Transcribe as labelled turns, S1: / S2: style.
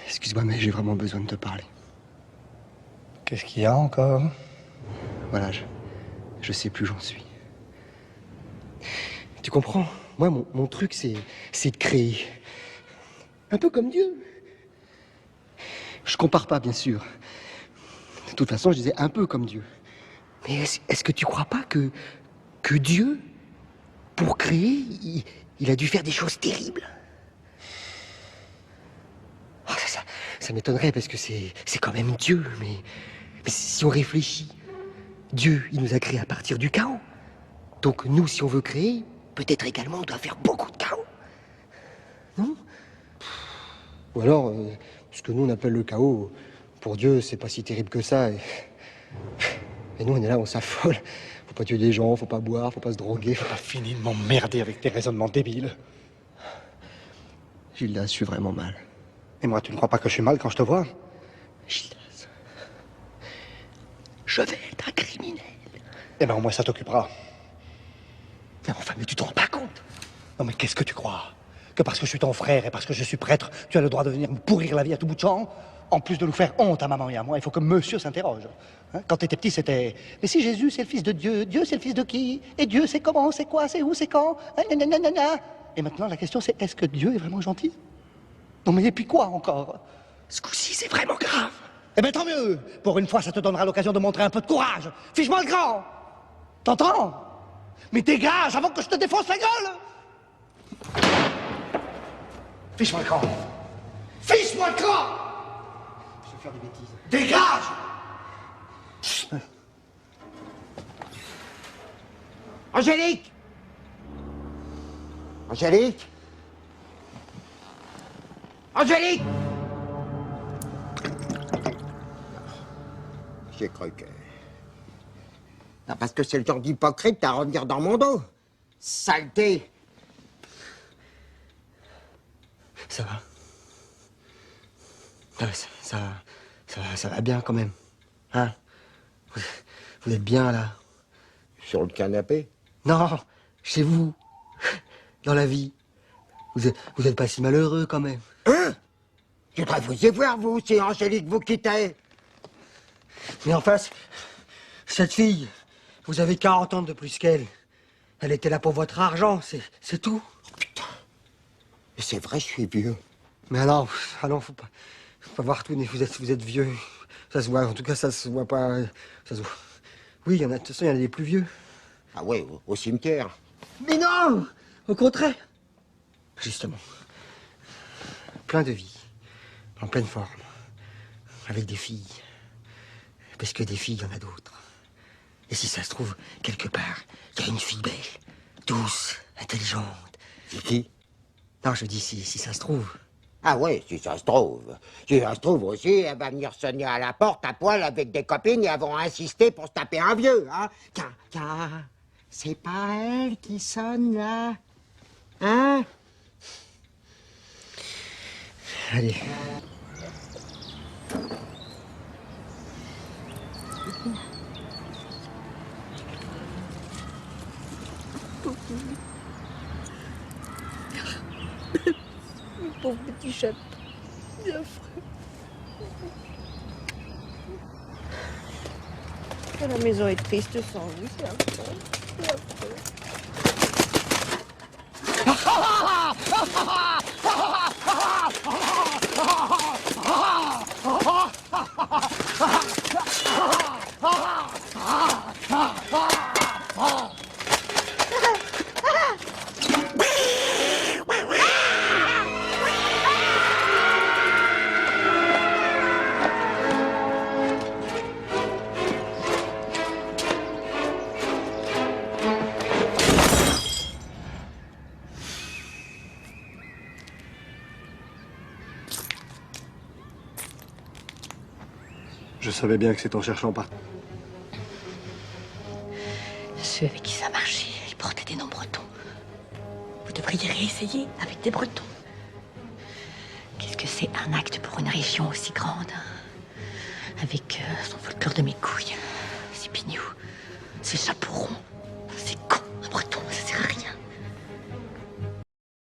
S1: Excuse-moi, mais j'ai vraiment besoin de te parler.
S2: Qu'est-ce qu'il y a encore?
S1: Voilà, je sais plus où j'en suis. Tu comprends? Moi, mon truc, c'est de créer. Un peu comme Dieu. Je compare pas, bien sûr. De toute façon, je disais un peu comme Dieu. Mais est-ce que tu crois pas que Dieu, pour créer, il a dû faire des choses terribles? Oh, ça m'étonnerait parce que c'est quand même Dieu, mais si on réfléchit, Dieu, il nous a créés à partir du chaos. Donc nous, si on veut créer, peut-être également on doit faire beaucoup de chaos. Non? Ou alors, ce que nous on appelle le chaos, pour Dieu, c'est pas si terrible que ça. Et nous, on est là, on s'affole. Faut pas tuer des gens, faut pas boire, faut pas se droguer.
S2: Faut pas finir de m'emmerder avec tes raisonnements débiles.
S1: Gildas, je suis vraiment mal.
S2: Et moi, tu ne crois pas que je suis mal quand je te vois?
S1: Gildas, je vais être un criminel.
S2: Eh ben, au moins, ça t'occupera.
S1: Mais enfin, mais tu te rends pas compte?
S2: Non, mais qu'est-ce que tu crois? Que parce que je suis ton frère et parce que je suis prêtre, tu as le droit de venir me pourrir la vie à tout bout de champ? En plus de nous faire honte à maman et à moi, il faut que monsieur s'interroge. Hein? Quand t'étais petit, c'était... Mais si Jésus, c'est le fils de Dieu, Dieu, c'est le fils de qui? Et Dieu, c'est comment? C'est quoi? C'est où? C'est quand? Nanana. Et maintenant, la question, c'est est-ce que Dieu est vraiment gentil? Non, mais et puis quoi encore?
S1: Ce coup-ci, c'est vraiment grave.
S2: Eh ben, tant mieux! Pour une fois, ça te donnera l'occasion de montrer un peu de courage. Fiche-moi le grand! T'entends? Mais dégage avant que je te défonce la gueule! Fiche-moi le camp! Fiche-moi le camp!
S1: Je vais faire des bêtises.
S2: Dégage!
S3: Angélique! Angélique! Angélique! J'ai cru que... Non, parce que c'est le genre d'hypocrite à revenir dans mon dos. Saleté!
S1: Ça va. Ah, ça va bien quand même. Hein? Vous êtes bien là?
S3: Sur le canapé?
S1: Non, chez vous. Dans la vie. Vous êtes pas si malheureux quand même.
S3: Hein? Je voudrais vous y voir, vous, si Angélique vous quittait.
S1: Mais en face, cette fille, vous avez 40 ans de plus qu'elle. Elle était là pour votre argent, c'est tout.
S3: Oh, putain. Et c'est vrai, je suis vieux.
S1: Mais alors, faut pas voir tout, mais vous êtes vieux. Ça se voit, en tout cas, ça se voit pas. Ça se voit. Oui, il y en a, de toute façon, il y en a des plus vieux.
S3: Ah ouais, au cimetière.
S1: Mais non! Au contraire. Justement. Plein de vie. En pleine forme. Avec des filles. Parce que des filles, il y en a d'autres. Et si ça se trouve, quelque part, il y a une fille belle, douce, intelligente.
S3: C'est qui?
S1: Non, je dis si ça se trouve.
S3: Ah ouais, si ça se trouve. Si ça se trouve aussi, elle va venir sonner à la porte à poil avec des copines et elles vont insister pour se taper un vieux, hein. Tiens, c'est pas elle qui sonne, là. Hein?
S1: Allez.
S4: Pauvre petit chat. C'est affreux. La maison est triste sans lui, c'est affreux. C'est affreux.
S2: Je savais bien que c'est en cherchant par...
S4: Ceux avec qui ça marchait, ils portaient des noms bretons. Vous devriez réessayer avec des bretons. Qu'est-ce que c'est un acte pour une région aussi grande, hein? Avec son folklore de mes couilles, ses pignous, ses chapeaux ronds.